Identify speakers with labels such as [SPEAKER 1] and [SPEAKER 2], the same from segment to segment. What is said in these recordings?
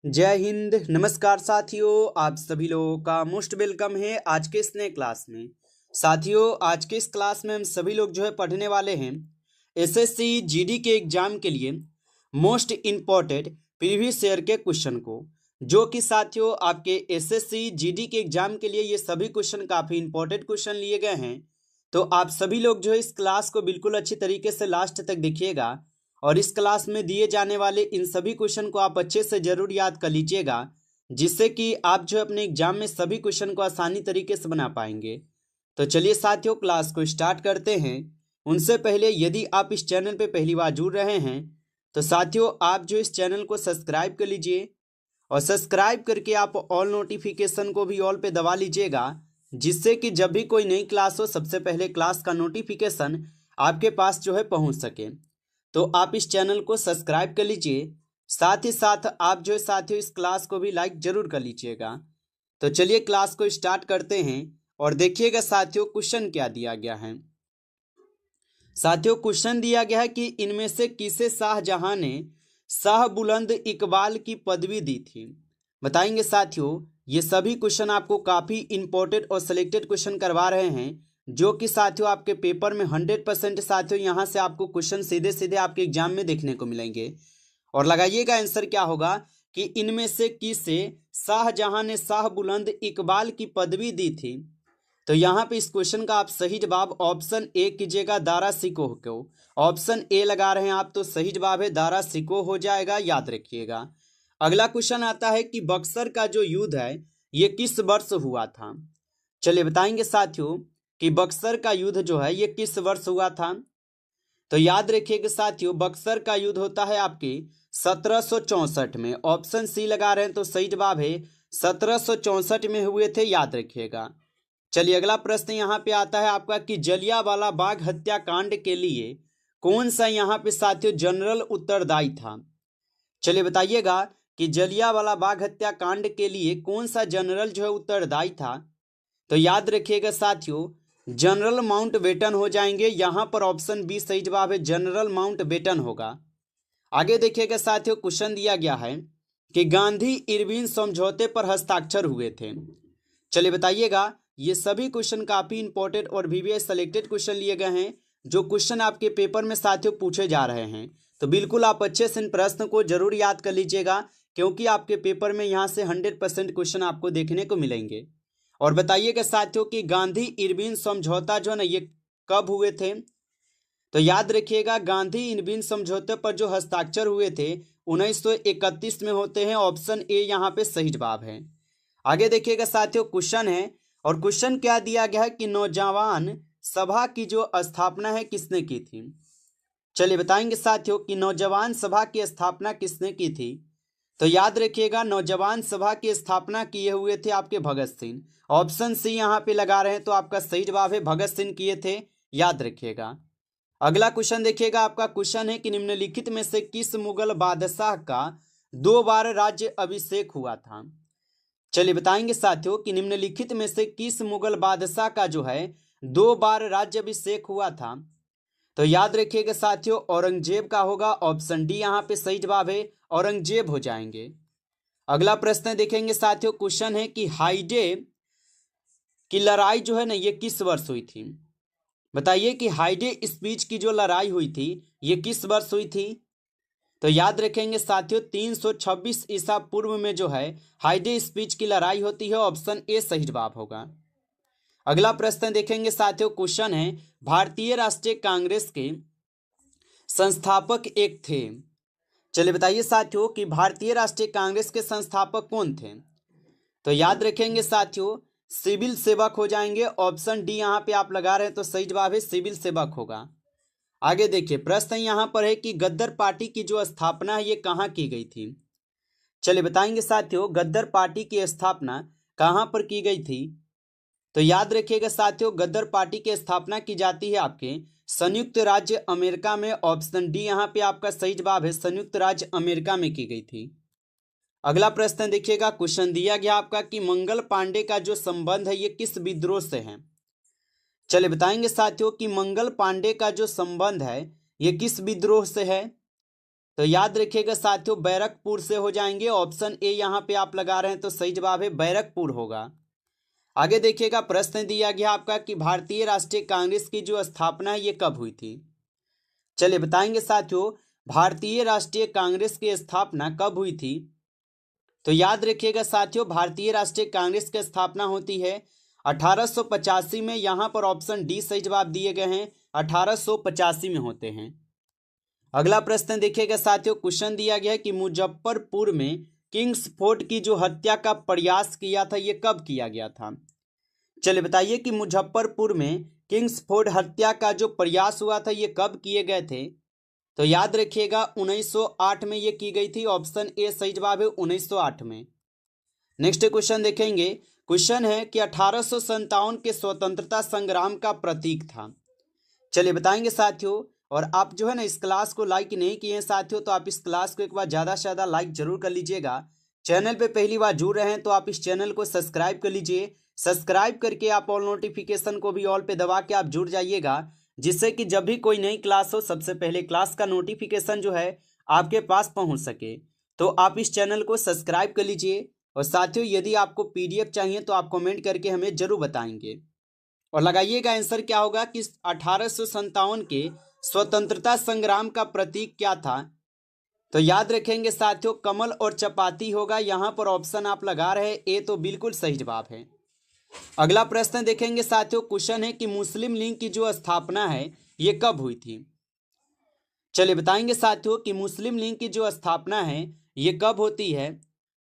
[SPEAKER 1] जय हिंद। नमस्कार साथियों, आप सभी लोगों का मोस्ट वेलकम है आज के इस नए क्लास में। साथियों, आज के इस क्लास में हम सभी लोग पढ़ने वाले हैं एसएससी जीडी के एग्जाम के लिए मोस्ट इम्पॉर्टेंट प्रीवियस ईयर के क्वेश्चन को, जो कि साथियों आपके एसएससी जीडी के एग्जाम के लिए ये सभी क्वेश्चन काफ़ी इंपॉर्टेंट क्वेश्चन लिए गए हैं। तो आप सभी लोग इस क्लास को बिल्कुल अच्छी तरीके से लास्ट तक देखिएगा और इस क्लास में दिए जाने वाले इन सभी क्वेश्चन को आप अच्छे से जरूर याद कर लीजिएगा, जिससे कि आप अपने एग्जाम में सभी क्वेश्चन को आसानी तरीके से बना पाएंगे। तो चलिए साथियों, क्लास को स्टार्ट करते हैं। उनसे पहले यदि आप इस चैनल पे पहली बार जुड़ रहे हैं तो साथियों आप इस चैनल को सब्सक्राइब कर लीजिए और सब्सक्राइब करके आप ऑल नोटिफिकेशन को भी ऑल पे दबा लीजिएगा, जिससे कि जब भी कोई नई क्लास हो सबसे पहले क्लास का नोटिफिकेशन आपके पास पहुंच सके। तो आप इस चैनल को सब्सक्राइब कर लीजिए, साथ ही साथ आप साथियों इस क्लास को भी लाइक जरूर कर लीजिएगा। तो चलिए क्लास को स्टार्ट करते हैं और देखिएगा साथियों क्वेश्चन क्या दिया गया है। साथियों क्वेश्चन दिया गया है कि इनमें से किसे शाहजहां ने शाह बुलंद इकबाल की पदवी दी थी। बताएंगे साथियों, ये सभी क्वेश्चन आपको काफ़ी इंपॉर्टेंट और सिलेक्टेड क्वेश्चन करवा रहे हैं, जो कि साथियों आपके पेपर में 100% साथियों यहाँ से आपको क्वेश्चन सीधे सीधे आपके एग्जाम में देखने को मिलेंगे। और लगाइएगा आंसर क्या होगा कि इनमें से किसे शाहजहां ने शाह बुलंद इकबाल की पदवी दी थी। तो यहाँ पे इस क्वेश्चन का आप सही जवाब ऑप्शन ए कीजिएगा, दारा सिकोह को। ऑप्शन ए लगा रहे हैं आप, तो सही जवाब है दारा सिकोह हो जाएगा, याद रखिएगा। अगला क्वेश्चन आता है कि बक्सर का जो युद्ध है ये किस वर्ष हुआ था। चलिए बताएंगे साथियों कि बक्सर का युद्ध ये किस वर्ष हुआ था। तो याद रखिएगा साथियों, बक्सर का युद्ध होता है आपके 1764 में। ऑप्शन सी लगा रहे हैं, तो सही जवाब है 1764 में हुए थे, याद रखिएगा। चलिए अगला प्रश्न यहाँ पे आता है आपका कि जलियांवाला बाग हत्याकांड के लिए कौन सा यहाँ पे साथियों जनरल उत्तरदायी था। चलिए बताइएगा कि जलियांवाला बाग हत्याकांड के लिए कौन सा जनरल उत्तरदायी था। तो याद रखिएगा साथियों, जनरल माउंटबेटन हो जाएंगे। यहाँ पर ऑप्शन बी सही जवाब है, जनरल माउंटबेटन होगा। आगे देखिएगा साथियों, क्वेश्चन दिया गया है कि गांधी इरविन समझौते पर हस्ताक्षर हुए थे। चलिए बताइएगा, ये सभी क्वेश्चन काफी इंपॉर्टेंट और वीवीआई सेलेक्टेड क्वेश्चन लिए गए हैं, जो क्वेश्चन आपके पेपर में साथियों पूछे जा रहे हैं। तो बिल्कुल आप अच्छे से इन प्रश्न को जरूर याद कर लीजिएगा, क्योंकि आपके पेपर में यहाँ से 100% क्वेश्चन आपको देखने को मिलेंगे। और बताइएगा साथियों कि गांधी इरविन समझौता ये कब हुए थे। तो याद रखिएगा, गांधी इरविन समझौते पर जो हस्ताक्षर हुए थे 1931 में होते हैं। ऑप्शन ए यहाँ पे सही जवाब है। आगे देखिएगा साथियों, क्वेश्चन है और क्वेश्चन क्या दिया गया है कि नौजवान सभा की जो स्थापना है किसने की थी। चलिए बताएंगे साथियों कि नौजवान सभा की स्थापना किसने की थी। तो याद रखिएगा, नौजवान सभा की स्थापना किए हुए थे आपके भगत सिंह। ऑप्शन सी यहाँ पे लगा रहे हैं, तो आपका सही जवाब है भगत सिंह किए थे, याद रखिएगा। अगला क्वेश्चन देखिएगा, आपका क्वेश्चन है कि निम्नलिखित में से किस मुगल बादशाह का 2 बार राज्य अभिषेक हुआ था। चलिए बताएंगे साथियों कि निम्नलिखित में से किस मुगल बादशाह का 2 बार राज्याभिषेक हुआ था। तो याद रखिएगा साथियों, औरंगजेब का होगा। ऑप्शन डी यहाँ पे सही जवाब है, औरंगजेब हो जाएंगे। अगला प्रश्न देखेंगे साथियों, क्वेश्चन है कि हाईडे की लड़ाई ये किस वर्ष हुई थी। बताइए कि हाईडे स्पीच की जो लड़ाई हुई थी ये किस वर्ष हुई थी। तो याद रखेंगे साथियों, 326 ईसा पूर्व में हाईडे स्पीच की लड़ाई होती है। ऑप्शन ए सही जवाब होगा। अगला प्रश्न देखेंगे साथियों, क्वेश्चन है भारतीय राष्ट्रीय कांग्रेस के संस्थापक एक थे। चलिए बताइए साथियों कि भारतीय राष्ट्रीय कांग्रेस के संस्थापक कौन थे। तो याद रखेंगे साथियों, सिविल सेवक हो जाएंगे। ऑप्शन डी यहाँ पे आप लगा रहे हैं, तो सही जवाब है सिविल सेवक होगा। आगे देखिए, प्रश्न यहाँ पर है कि गद्दार पार्टी की जो स्थापना है ये कहाँ की गई थी। चलिए बताएंगे साथियों, गद्दार पार्टी की स्थापना कहाँ पर की गई थी। तो याद रखिएगा साथियों, गद्दार पार्टी की स्थापना की जाती है आपके संयुक्त राज्य अमेरिका में। ऑप्शन डी यहाँ पे आपका सही जवाब है, संयुक्त राज्य अमेरिका में की गई थी। अगला प्रश्न देखिएगा, क्वेश्चन दिया गया आपका कि मंगल पांडे का जो संबंध है ये किस विद्रोह से है। चलिए बताएंगे साथियों कि मंगल पांडे का जो संबंध है ये किस विद्रोह से है। तो याद रखिएगा साथियों बैरकपुर से हो जाएंगे। ऑप्शन ए यहाँ पे आप लगा रहे हैं तो सही जवाब है बैरकपुर होगा। आगे देखिएगा प्रश्न दिया गया आपका कि भारतीय राष्ट्रीय कांग्रेस की जो स्थापना है ये कब हुई थी। चलिए बताएंगे साथियों भारतीय राष्ट्रीय कांग्रेस की स्थापना कब हुई थी। तो याद रखिएगा साथियों भारतीय राष्ट्रीय कांग्रेस की स्थापना होती है 1885 में। यहाँ पर ऑप्शन डी सही जवाब दिए गए हैं, 1885 में होते हैं। अगला प्रश्न देखिएगा साथियों क्वेश्चन दिया गया है कि मुजफ्फरपुर में किंग्स फोर्ट की जो हत्या का प्रयास किया था ये कब किया गया था। चलिए बताइए कि मुजफ्फरपुर में किंग्स फोर्ट हत्या का जो प्रयास हुआ था ये कब किए गए थे। तो याद रखिएगा 1908 में ये की गई थी। ऑप्शन ए सही जवाब है 1908 में। नेक्स्ट क्वेश्चन देखेंगे। क्वेश्चन है कि 1857 के स्वतंत्रता संग्राम का प्रतीक था। चलिए बताएंगे साथियों। और आप जो है ना इस क्लास को लाइक नहीं किए हैं साथियों तो आप इस क्लास को एक बार ज़्यादा से ज़्यादा लाइक जरूर कर लीजिएगा। चैनल पे पहली बार जुड़ रहे हैं तो आप इस चैनल को सब्सक्राइब कर लीजिए। सब्सक्राइब करके आप ऑल नोटिफिकेशन को भी ऑल पे दबा के आप जुड़ जाइएगा, जिससे कि जब भी कोई नई क्लास हो सबसे पहले क्लास का नोटिफिकेशन जो है आपके पास पहुंच सके। तो आप इस चैनल को सब्सक्राइब कर लीजिए। और साथियों यदि आपको PDF चाहिए तो आप कमेंट करके हमें जरूर बताएंगे। और लगाइएगा आंसर क्या होगा कि 1857 के स्वतंत्रता संग्राम का प्रतीक क्या था। तो याद रखेंगे साथियों कमल और चपाती होगा। यहाँ पर ऑप्शन आप लगा रहे हैं ए तो बिल्कुल सही जवाब है। अगला प्रश्न देखेंगे साथियों। क्वेश्चन है कि मुस्लिम लीग की जो स्थापना है ये कब हुई थी। चलिए बताएंगे साथियों कि मुस्लिम लीग की जो स्थापना है ये कब होती है।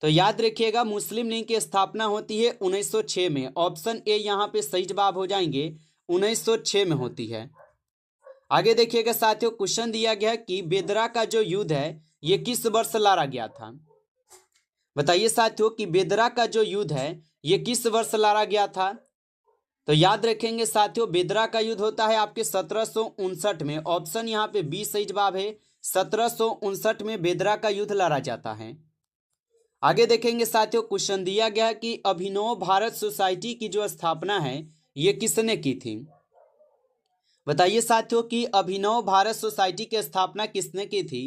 [SPEAKER 1] तो याद रखिएगा मुस्लिम लीग की स्थापना होती है 1906 में। ऑप्शन ए यहाँ पे सही जवाब हो जाएंगे, 1906 में होती है। आगे देखिएगा साथियों क्वेश्चन दिया गया कि बेदरा का जो युद्ध है ये किस वर्ष लड़ा गया था। बताइए साथियों कि बेदरा का जो युद्ध है ये किस वर्ष लड़ा गया था। तो याद रखेंगे साथियों बेदरा का युद्ध होता है आपके 1759 में। ऑप्शन यहाँ पे बी सही जवाब है, 1759 में बेदरा का युद्ध लड़ा जाता है। आगे देखेंगे साथियों क्वेश्चन दिया गया कि अभिनव भारत सोसाइटी की जो स्थापना है ये किसने की थी। बताइए साथियों कि अभिनव भारत सोसाइटी की स्थापना किसने की थी।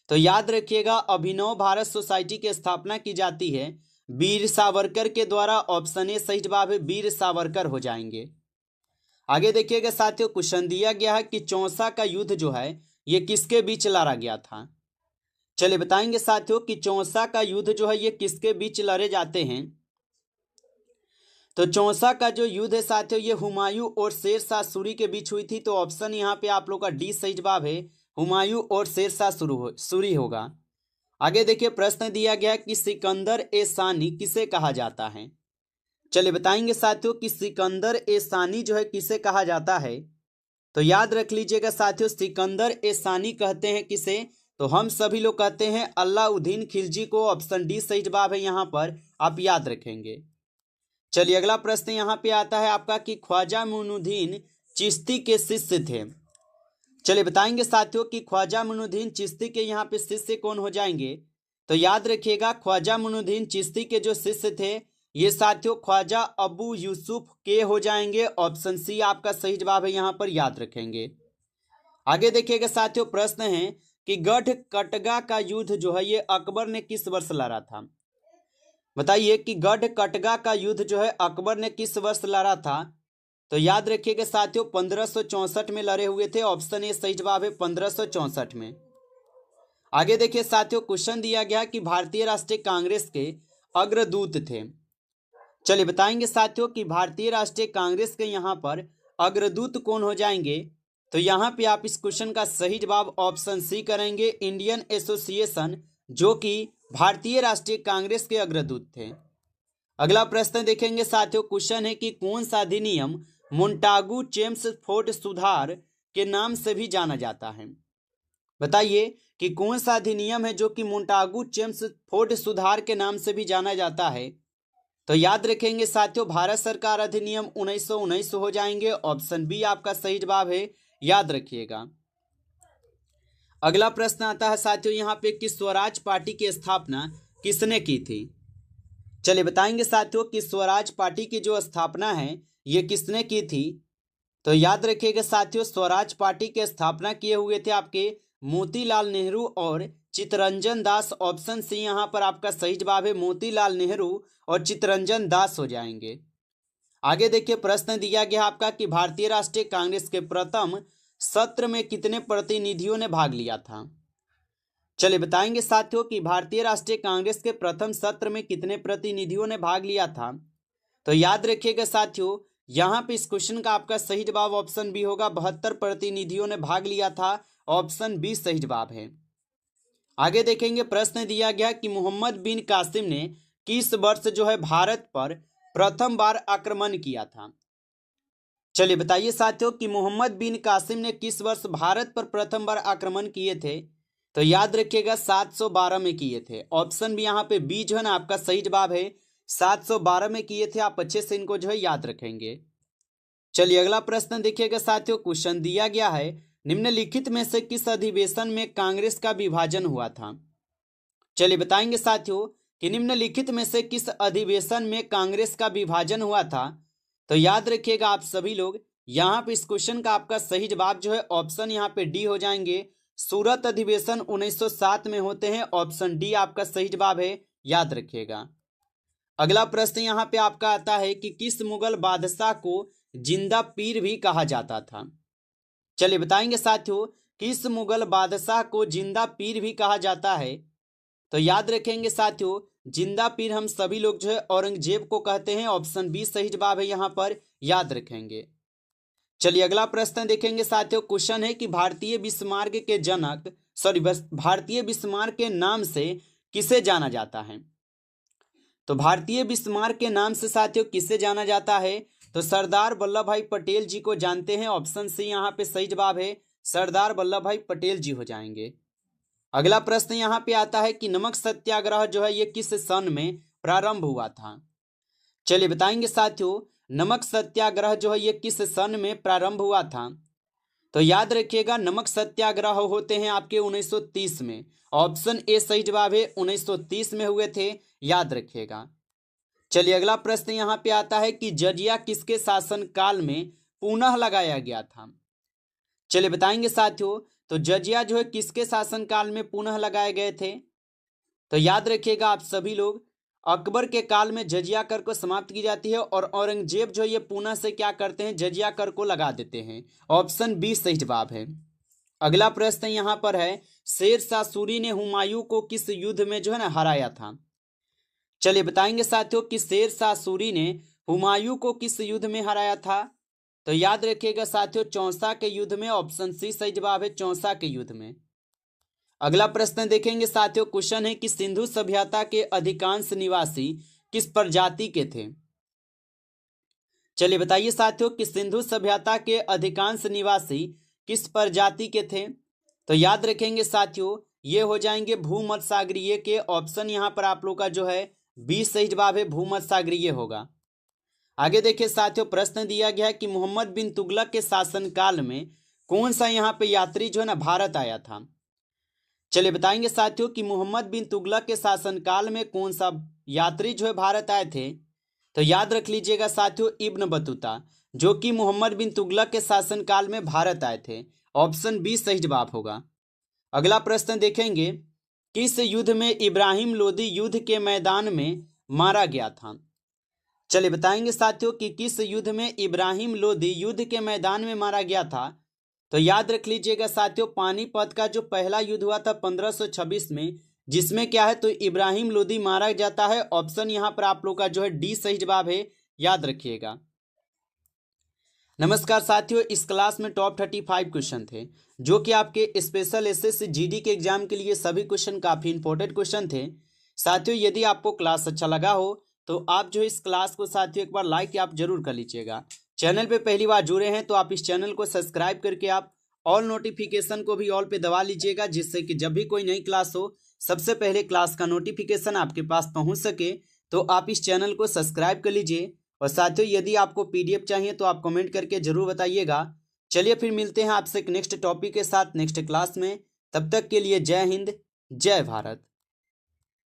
[SPEAKER 1] तो याद रखिएगा अभिनव भारत सोसाइटी की स्थापना की जाती है वीर सावरकर के द्वारा। ऑप्शन ए सही जवाब है, वीर सावरकर हो जाएंगे। आगे देखिएगा साथियों क्वेश्चन दिया गया है कि चौसा का युद्ध जो है ये किसके बीच लड़ा गया था। चलिए बताएंगे साथियों कि चौसा का युद्ध जो है ये किसके बीच लड़े जाते हैं। तो चौसा का जो युद्ध है साथियों ये हुमायूं और शेरशाह सूरी के बीच हुई थी। तो ऑप्शन यहाँ पे आप लोग का डी सही जवाब है, हुमायूं और शेरशाह सूरी होगा। आगे देखिए प्रश्न दिया गया कि सिकंदर ए सानी किसे कहा जाता है। चलिए बताएंगे साथियों कि सिकंदर ए सानी जो है किसे कहा जाता है। तो याद रख लीजिएगा साथियों सिकंदर ए सानी कहते हैं किसे। तो हम सभी लोग कहते हैं अलाउद्दीन खिलजी को। ऑप्शन डी सही जवाब है, यहाँ पर आप याद रखेंगे। चलिए अगला प्रश्न यहाँ पे आता है आपका कि ख्वाजा मुइनुद्दीन चिश्ती के शिष्य थे। चलिए बताएंगे साथियों कि ख्वाजा मुइनुद्दीन चिश्ती के यहाँ पे शिष्य कौन हो जाएंगे। तो याद रखिएगा ख्वाजा मुइनुद्दीन चिश्ती के जो शिष्य थे ये साथियों ख्वाजा अबू यूसुफ के हो जाएंगे। ऑप्शन सी आपका सही जवाब है, यहाँ पर याद रखेंगे। आगे देखिएगा साथियों प्रश्न है कि गढ़ कटगा का युद्ध जो है ये अकबर ने किस वर्ष लड़ा था। बताइए कि गढ़ कटगा का युद्ध जो है अकबर ने किस वर्ष लड़ा था। तो याद रखिएगा साथियों 1564 में लड़े हुए थे। ऑप्शन ए सही जवाब है, 1564 में। आगे देखिए साथियों क्वेश्चन दिया गया कि भारतीय राष्ट्रीय कांग्रेस के अग्रदूत थे। चलिए बताएंगे साथियों कि भारतीय राष्ट्रीय कांग्रेस के यहाँ पर अग्रदूत कौन हो जाएंगे। तो यहाँ पे आप इस क्वेश्चन का सही जवाब ऑप्शन सी करेंगे, इंडियन एसोसिएशन, जो कि भारतीय राष्ट्रीय कांग्रेस के अग्रदूत थे। अगला प्रश्न देखेंगे साथियों क्वेश्चन है कि कौन सा अधिनियम मोंटागू चेम्सफोर्ड सुधार के नाम से भी जाना जाता है। बताइए कि कौन सा अधिनियम है जो कि मोंटागू चेम्सफोर्ड सुधार के नाम से भी जाना जाता है। तो याद रखेंगे साथियों भारत सरकार अधिनियम 1919 हो जाएंगे। ऑप्शन बी आपका सही जवाब है, याद रखिएगा। अगला प्रश्न आता है साथियों यहाँ पे कि स्वराज पार्टी की स्थापना किसने की थी। चलिए बताएंगे साथियों कि स्वराज पार्टी की जो स्थापना है ये किसने की थी। तो याद रखिएगा साथियों स्वराज पार्टी की स्थापना किए हुए थे आपके मोतीलाल नेहरू और चितरंजन दास। ऑप्शन सी यहाँ पर आपका सही जवाब है, मोतीलाल नेहरू और चितरंजन दास हो जाएंगे। आगे देखिए, प्रश्न दिया गया आपका कि भारतीय राष्ट्रीय कांग्रेस के प्रथम सत्र में कितने प्रतिनिधियों ने भाग लिया था। चलिए बताएंगे साथियों कि भारतीय राष्ट्रीय कांग्रेस के प्रथम सत्र में कितने प्रतिनिधियों ने भाग लिया था। तो याद रखिएगा साथियों, यहाँ पे इस क्वेश्चन का आपका सही जवाब ऑप्शन बी होगा, 72 प्रतिनिधियों ने भाग लिया था। ऑप्शन बी सही जवाब है। आगे देखेंगे, प्रश्न दिया गया कि मोहम्मद बिन कासिम ने किस वर्ष जो है भारत पर प्रथम बार आक्रमण किया था। चलिए बताइए साथियों कि मोहम्मद बिन कासिम ने किस वर्ष भारत पर प्रथम बार आक्रमण किए थे। तो याद रखिएगा 712 में किए थे। ऑप्शन भी यहाँ पे बी जो है ना आपका सही जवाब है, 712 में किए थे। आप अच्छे से इनको जो है याद रखेंगे। चलिए अगला प्रश्न देखिएगा साथियों, क्वेश्चन दिया गया है, निम्नलिखित में से किस अधिवेशन में कांग्रेस का विभाजन हुआ था। चलिए बताएंगे साथियों कि निम्नलिखित में से किस अधिवेशन में कांग्रेस का विभाजन हुआ था। तो याद रखिएगा आप सभी लोग, यहाँ पे इस क्वेश्चन का आपका सही जवाब जो है ऑप्शन यहाँ पे डी हो जाएंगे। सूरत अधिवेशन 1907 में होते हैं। ऑप्शन डी आपका सही जवाब है, याद रखिएगा। अगला प्रश्न यहाँ पे आपका आता है कि किस मुगल बादशाह को जिंदा पीर भी कहा जाता था। चलिए बताएंगे साथियों, किस मुगल बादशाह को जिंदा पीर भी कहा जाता है। तो याद रखेंगे साथियों, जिंदा पीर हम सभी लोग जो है औरंगजेब को कहते हैं। ऑप्शन बी सही जवाब है, यहाँ पर याद रखेंगे। चलिए अगला प्रश्न देखेंगे साथियों, क्वेश्चन है कि भारतीय विस्मार्ग के जनक भारतीय विस्मार्ग के नाम से किसे जाना जाता है। तो भारतीय विस्मार्ग के नाम से साथियों किसे जाना जाता है। तो सरदार वल्लभ भाई पटेल जी को जानते हैं। ऑप्शन सी यहाँ पे सही जवाब है, सरदार वल्लभ भाई पटेल जी हो जाएंगे। अगला प्रश्न यहाँ पे आता है कि नमक सत्याग्रह जो है ये किस सन में प्रारंभ हुआ था। चलिए बताएंगे साथियों, नमक सत्याग्रह जो है ये किस सन में प्रारंभ हुआ था। तो याद रखिएगा, नमक सत्याग्रह होते हैं आपके 1930 में। ऑप्शन ए सही जवाब है, 1930 में हुए थे, याद रखिएगा। चलिए अगला प्रश्न यहाँ पे आता है कि जजिया किसके शासन काल में पुनः लगाया गया था। चलिए बताएंगे साथियों, तो जजिया जो है किसके शासन काल में पुनः लगाए गए थे। तो याद रखिएगा आप सभी लोग, अकबर के काल में जजिया कर को समाप्त की जाती है और औरंगजेब जो ये पुनः से क्या करते हैं, जजिया कर को लगा देते हैं। ऑप्शन बी सही जवाब है। अगला प्रश्न यहाँ पर है, शेर शाह सूरी ने हुमायूं को किस युद्ध में जो है ना हराया था। चलिए बताएंगे साथियों कि शेर शाह सूरी ने हुमायूं को किस युद्ध में हराया था। तो याद रखिएगा साथियों, चौसा के युद्ध में। ऑप्शन सी सही जवाब है, चौसा के युद्ध में। अगला प्रश्न देखेंगे साथियों, क्वेश्चन है कि सिंधु सभ्यता के अधिकांश निवासी किस प्रजाति के थे। चलिए बताइए साथियों कि सिंधु सभ्यता के अधिकांश निवासी किस प्रजाति के थे। तो याद रखेंगे साथियों, ये हो जाएंगे भूमध्य सागरीय के। ऑप्शन यहाँ पर आप लोग का जो है बी सही जवाब है, भूमध्य सागरीय होगा। आगे देखिए साथियों, प्रश्न दिया गया है कि मोहम्मद बिन तुगलक के शासनकाल में कौन सा यहाँ पे यात्री जो है ना भारत आया था। चलिए बताएंगे साथियों कि मोहम्मद बिन तुगलक के शासनकाल में कौन सा यात्री जो है भारत आए थे। तो याद रख लीजिएगा साथियों, इब्न बतूता, जो कि मोहम्मद बिन तुगलक के शासनकाल में भारत आए थे। ऑप्शन बी सही जवाब होगा। अगला प्रश्न देखेंगे, किस युद्ध में इब्राहिम लोदी युद्ध के मैदान में मारा गया था। चलिए बताएंगे साथियों कि किस युद्ध में इब्राहिम लोदी युद्ध के मैदान में मारा गया था। तो याद रख लीजिएगा साथियों, पानीपत का जो पहला युद्ध हुआ था 1526 में, जिसमें क्या है तो इब्राहिम लोदी मारा जाता है। ऑप्शन यहाँ पर आप लोग का जो है डी सही जवाब है, याद रखिएगा। नमस्कार साथियों, इस क्लास में टॉप 35 क्वेश्चन थे जो कि आपके स्पेशल एसएससी जीडी के एग्जाम के लिए सभी क्वेश्चन काफी इंपॉर्टेंट क्वेश्चन थे। साथियों यदि आपको क्लास अच्छा लगा हो तो आप जो इस क्लास को साथियों एक बार लाइक आप जरूर कर लीजिएगा। चैनल पे पहली बार जुड़े हैं तो आप इस चैनल को सब्सक्राइब करके आप ऑल नोटिफिकेशन को भी ऑल पे दबा लीजिएगा, जिससे कि जब भी कोई नई क्लास हो सबसे पहले क्लास का नोटिफिकेशन आपके पास पहुंच सके। तो आप इस चैनल को सब्सक्राइब कर लीजिए। और साथियों यदि आपको पीडीएफ चाहिए तो आप कमेंट करके जरूर बताइएगा। चलिए फिर मिलते हैं आपसे एक नेक्स्ट टॉपिक के साथ नेक्स्ट क्लास में। तब तक के लिए जय हिंद, जय भारत।